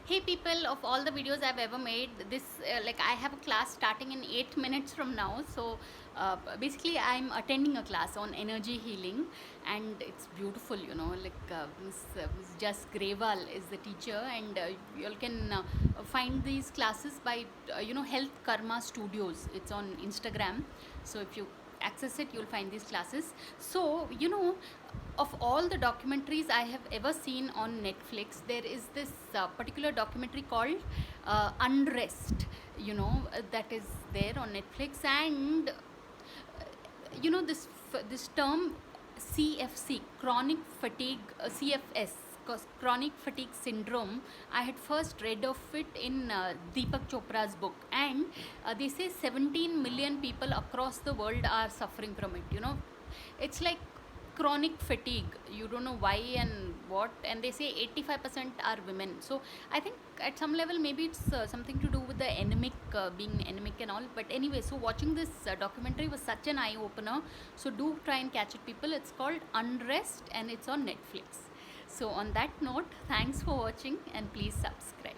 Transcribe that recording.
Hey people, of all the videos I've ever made, this like I have a class starting in 8 minutes from now. So basically I'm attending a class on energy healing, and it's beautiful, like Miss Jas Grewal is the teacher, and you all can find these classes by Health Karma Studios. It's on Instagram. So if you access it, you'll find these classes. So of all the documentaries I have ever seen on Netflix, there is this particular documentary called Unrest, that is there on Netflix. And this term CFC, chronic fatigue, CFS, chronic fatigue syndrome. I had first read of it in Deepak Chopra's book, and they say 17 million people across the world are suffering from it. It's like chronic fatigue. You don't know why and what, and they say 85% are women. So I think at some level maybe it's something to do with the anemic, being anemic and all. But anyway, so watching this documentary was such an eye opener. So do try and catch it, people. It's called Unrest and it's on Netflix. So on that note, thanks for watching and please subscribe.